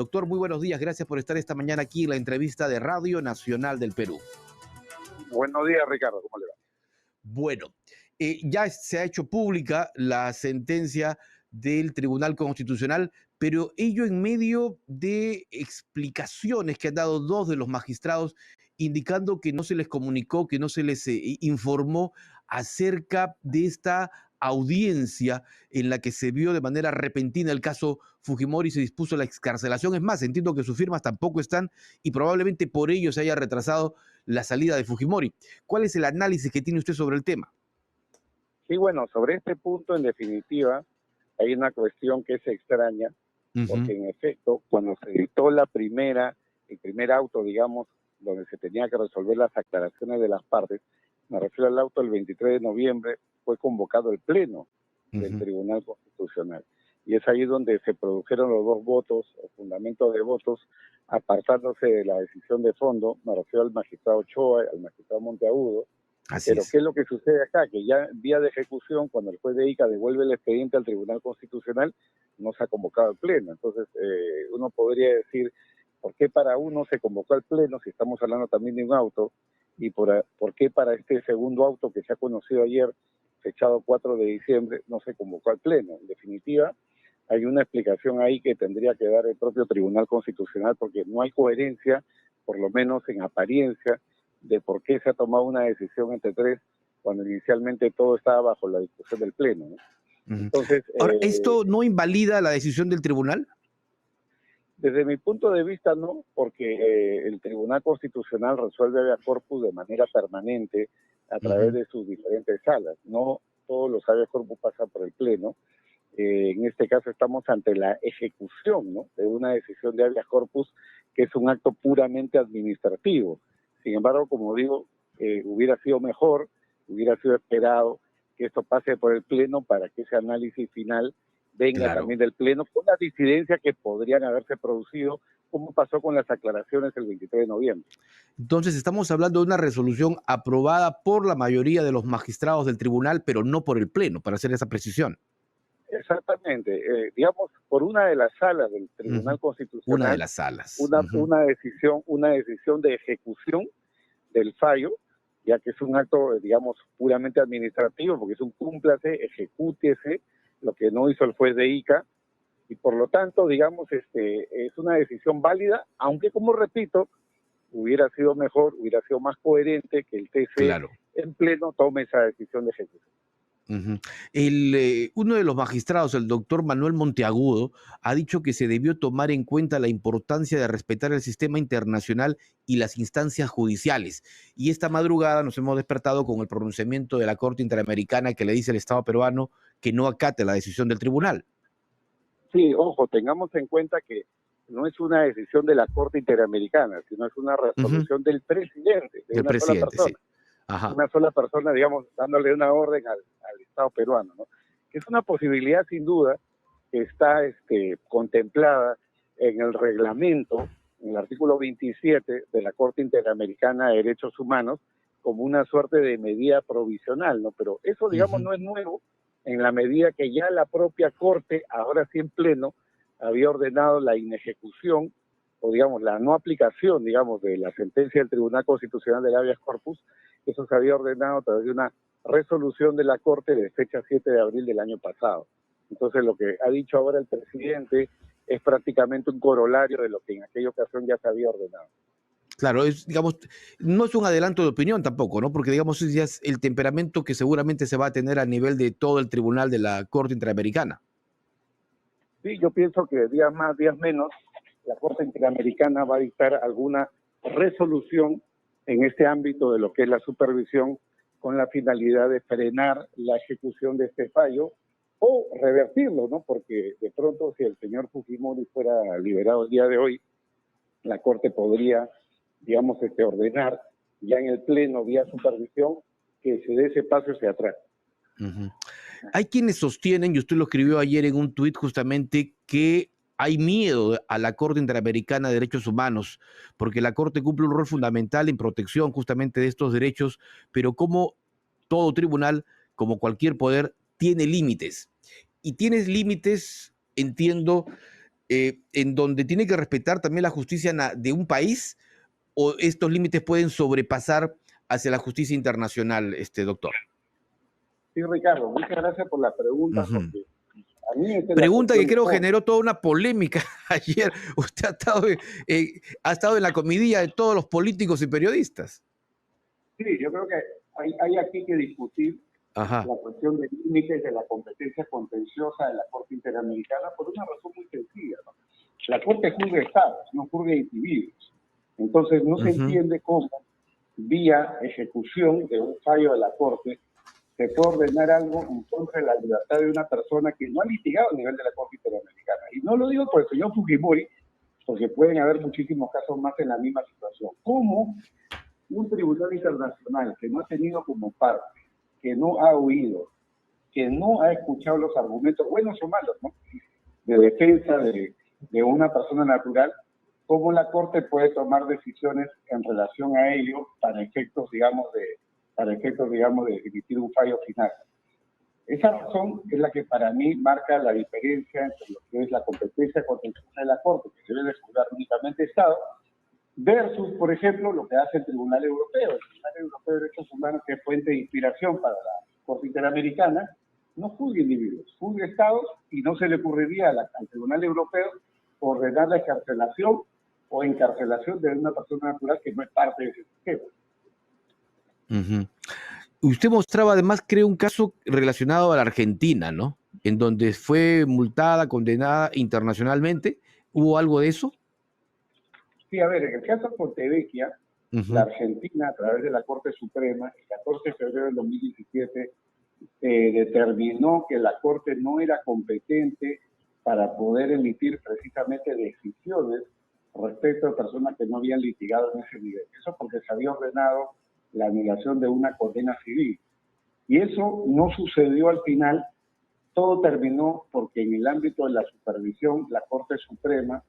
Doctor, muy buenos días. Gracias por estar esta mañana aquí en la entrevista de Radio Nacional del Perú. Buenos días, Ricardo. ¿Cómo le va? Bueno, ya se ha hecho pública la sentencia del Tribunal Constitucional, pero ello en medio de explicaciones que han dado dos de los magistrados indicando que no se les comunicó, que no se les informó acerca de esta audiencia en la que se vio de manera repentina el caso Fujimori y se dispuso la excarcelación. Es más, entiendo que sus firmas tampoco están y probablemente por ello se haya retrasado la salida de Fujimori. ¿Cuál es el análisis que tiene usted sobre el tema? Sí, bueno, sobre este punto, en definitiva, hay una cuestión que es extraña, porque en efecto, cuando se dictó el primer auto, digamos, donde se tenía que resolver las aclaraciones de las partes, me refiero al auto del 23 de noviembre, fue convocado el pleno del Tribunal Constitucional. Y es ahí donde se produjeron los dos votos, o fundamentos de votos, apartándose de la decisión de fondo. Me refiero al magistrado Ochoa, al magistrado Monteagudo. Pero ¿qué es lo que sucede acá? Que ya en vía de ejecución, cuando el juez de ICA devuelve el expediente al Tribunal Constitucional, no se ha convocado al pleno. Entonces, uno podría decir, ¿por qué para uno se convocó al pleno si estamos hablando también de un auto? ¿Y por qué para este segundo auto que se ha conocido ayer, fechado 4 de diciembre, no se convocó al pleno? En definitiva, hay una explicación ahí que tendría que dar el propio Tribunal Constitucional, porque no hay coherencia, por lo menos en apariencia, de por qué se ha tomado una decisión entre tres cuando inicialmente todo estaba bajo la discusión del pleno, ¿no? Entonces, ahora, ¿esto no invalida la decisión del tribunal? Desde mi punto de vista no, porque el Tribunal Constitucional resuelve habeas corpus de manera permanente a través de sus diferentes salas. No todos los habeas corpus pasan por el pleno. En este caso estamos ante la ejecución, ¿no?, de una decisión de habeas corpus que es un acto puramente administrativo. Sin embargo, como digo, hubiera sido mejor, hubiera sido esperado que esto pase por el pleno para que ese análisis final venga también del pleno, con las disidencias que podrían haberse producido, como pasó con las aclaraciones el 23 de noviembre. Entonces estamos hablando de una resolución aprobada por la mayoría de los magistrados del tribunal, pero no por el pleno, para hacer esa precisión. Exactamente, digamos, por una de las salas del Tribunal Constitucional. Una de las salas. Una decisión de ejecución del fallo, ya que es un acto, digamos, puramente administrativo, porque es un cúmplase, ejecútese, lo que no hizo el juez de ICA, y por lo tanto, digamos, es una decisión válida, aunque, como repito, hubiera sido mejor, hubiera sido más coherente que el TC en pleno tome esa decisión de ejecución. Uno de los magistrados, el doctor Manuel Monteagudo, ha dicho que se debió tomar en cuenta la importancia de respetar el sistema internacional y las instancias judiciales. Y esta madrugada nos hemos despertado con el pronunciamiento de la Corte Interamericana que le dice al Estado peruano que no acate la decisión del tribunal. Sí, ojo, tengamos en cuenta que no es una decisión de la Corte Interamericana, sino es una resolución del presidente, de una sola persona. Sí. Ajá. Una sola persona, digamos, dándole una orden al Estado peruano, ¿no? Que es una posibilidad, sin duda, que está contemplada en el reglamento, en el artículo 27 de la Corte Interamericana de Derechos Humanos, como una suerte de medida provisional, ¿no? Pero eso, digamos, no es nuevo, en la medida que ya la propia Corte, ahora sí en pleno, había ordenado la inejecución, o digamos, la no aplicación, digamos, de la sentencia del Tribunal Constitucional del Habeas Corpus. Eso se había ordenado a través de una resolución de la Corte de fecha 7 de abril del año pasado. Entonces, lo que ha dicho ahora el presidente es prácticamente un corolario de lo que en aquella ocasión ya se había ordenado. Claro, digamos, no es un adelanto de opinión tampoco, ¿no? Porque, digamos, ya es el temperamento que seguramente se va a tener a nivel de todo el tribunal de la Corte Interamericana. Sí, yo pienso que días más, días menos, la Corte Interamericana va a dictar alguna resolución en este ámbito de lo que es la supervisión, con la finalidad de frenar la ejecución de este fallo o revertirlo, ¿no? Porque de pronto, si el señor Fujimori fuera liberado el día de hoy, la Corte podría, digamos, ordenar ya en el pleno, vía supervisión, que se dé ese paso hacia atrás. Hay quienes sostienen, y usted lo escribió ayer en un tuit justamente, que hay miedo a la Corte Interamericana de Derechos Humanos, porque la Corte cumple un rol fundamental en protección justamente de estos derechos, pero como todo tribunal, como cualquier poder, tiene límites. Y tienes límites, entiendo, en donde tiene que respetar también la justicia de un país, o estos límites pueden sobrepasar hacia la justicia internacional, doctor? Sí, Ricardo, muchas gracias por la pregunta, porque a mí esta es la Pregunta que cuestión de creo fondo. generó toda una polémica ayer. Usted ha estado en la comidilla de todos los políticos y periodistas. Sí, yo creo que hay aquí que discutir la cuestión de límites de la competencia contenciosa de la Corte Interamericana por una razón muy sencilla, ¿no? La Corte juzga estados, no juzga individuos. Entonces no se entiende cómo, vía ejecución de un fallo de la Corte, se puede ordenar algo en contra de la libertad de una persona que no ha litigado a nivel de la Corte Interamericana. Y no lo digo por el señor Fujimori, porque pueden haber muchísimos casos más en la misma situación. ¿Cómo un tribunal internacional que no ha tenido como parte, que no ha oído, que no ha escuchado los argumentos, buenos o malos, ¿no?, de defensa de una persona natural, cómo la Corte puede tomar decisiones en relación a ello para efectos, digamos, de emitir un fallo final? Esa razón es la que para mí marca la diferencia entre lo que es la competencia contenciosa de la Corte, que debe de juzgar únicamente Estado, versus, por ejemplo, lo que hace el Tribunal Europeo. El Tribunal Europeo de Derechos Humanos, que es fuente de inspiración para la Corte Interamericana, no juzga individuos, juzga estados, y no se le ocurriría al Tribunal Europeo ordenar la excarcelación o encarcelación de una persona natural que no es parte de ese sistema. Usted mostraba además, creo, un caso relacionado a la Argentina, ¿no?, en donde fue multada, condenada internacionalmente. ¿Hubo algo de eso? Sí, a ver, en el caso de Fontevecchia, la Argentina, a través de la Corte Suprema, el 14 de febrero del 2017, determinó que la Corte no era competente para poder emitir precisamente decisiones respecto a personas que no habían litigado en ese nivel. Eso porque se había ordenado la anulación de una condena civil. Y eso no sucedió al final. Todo terminó porque en el ámbito de la supervisión, la Corte Suprema,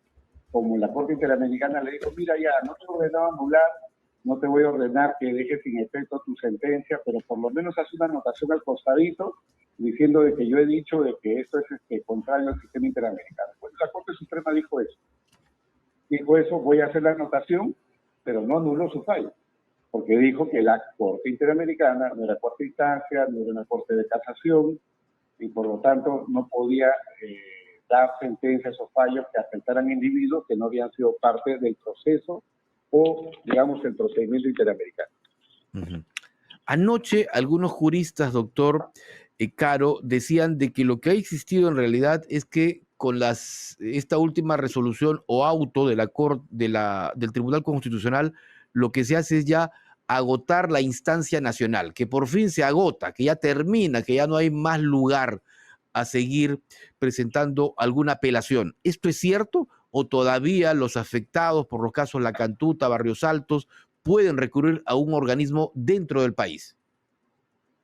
como la Corte Interamericana, le dijo: mira, ya, no te he ordenado anular, no te voy a ordenar que dejes sin efecto tu sentencia, pero por lo menos haz una anotación al costadito diciendo de que yo he dicho de que esto es contrario al sistema interamericano. Pues la Corte Suprema dijo eso. Dijo eso, voy a hacer la anotación, pero no anuló su fallo, porque dijo que la Corte Interamericana no era cuarta instancia, no era una corte de casación, y por lo tanto no podía dar sentencias o fallos que afectaran a individuos que no habían sido parte del proceso o, digamos, el procedimiento interamericano. Anoche algunos juristas, doctor Caro, decían de que lo que ha existido en realidad es que con esta última resolución o auto de del Tribunal Constitucional, lo que se hace es ya agotar la instancia nacional, que por fin se agota, que ya termina, que ya no hay más lugar a seguir presentando alguna apelación. ¿Esto es cierto o todavía los afectados por los casos La Cantuta, Barrios Altos, pueden recurrir a un organismo dentro del país?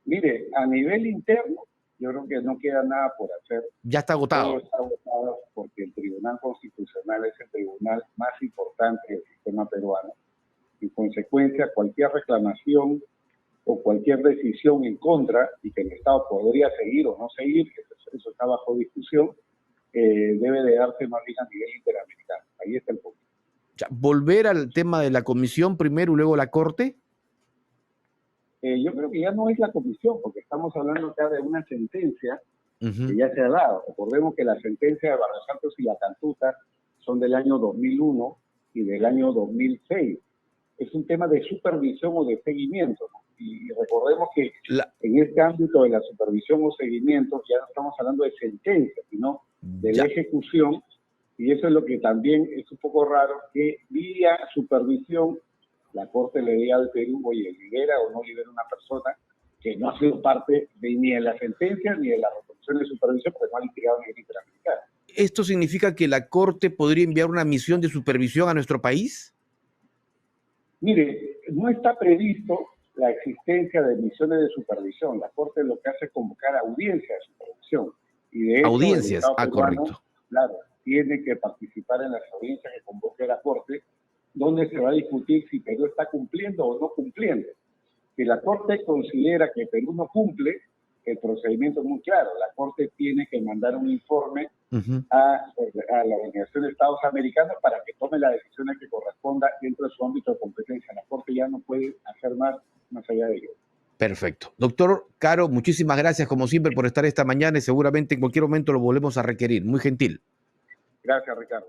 Mire, a nivel interno, yo creo que no queda nada por hacer. Ya está agotado. Todo está agotado porque el Tribunal Constitucional es el tribunal más importante del sistema peruano. En consecuencia, cualquier reclamación o cualquier decisión en contra, y que el Estado podría seguir o no seguir, eso está bajo discusión, debe de darse más bien a nivel interamericano. Ahí está el punto. ¿Volver al tema de la comisión primero y luego la Corte? Yo creo que ya no es la comisión, porque estamos hablando acá de una sentencia que ya se ha dado. Recordemos que la sentencia de Barrios Altos y La Cantuta son del año 2001 y del año 2006. Es un tema de supervisión o de seguimiento, ¿no? Y recordemos que en este ámbito de la supervisión o seguimiento ya no estamos hablando de sentencia, sino de la ejecución, y eso es lo que también es un poco raro, que vía supervisión la Corte le diga al Perú: oye, libera o no libera una persona que no ha sido parte ni de la sentencia ni de la resolución de supervisión, porque no ha litigado en el interamericano. ¿Esto significa que la Corte podría enviar una misión de supervisión a nuestro país? Mire, no está previsto la existencia de misiones de supervisión. La Corte lo que hace es convocar audiencias de supervisión. Y de hecho, audiencias, el Estado peruano, correcto, claro, tiene que participar en las audiencias que convoque la Corte, donde se va a discutir si Perú está cumpliendo o no cumpliendo. Si la Corte considera que Perú no cumple, el procedimiento es muy claro. La Corte tiene que mandar un informe a la Organización de Estados Americanos para que tome las decisiones que corresponda dentro de su ámbito de competencia. La Corte ya no puede hacer más allá de ello. Perfecto. Doctor Caro, muchísimas gracias como siempre por estar esta mañana y seguramente en cualquier momento lo volvemos a requerir. Muy gentil. Gracias, Ricardo.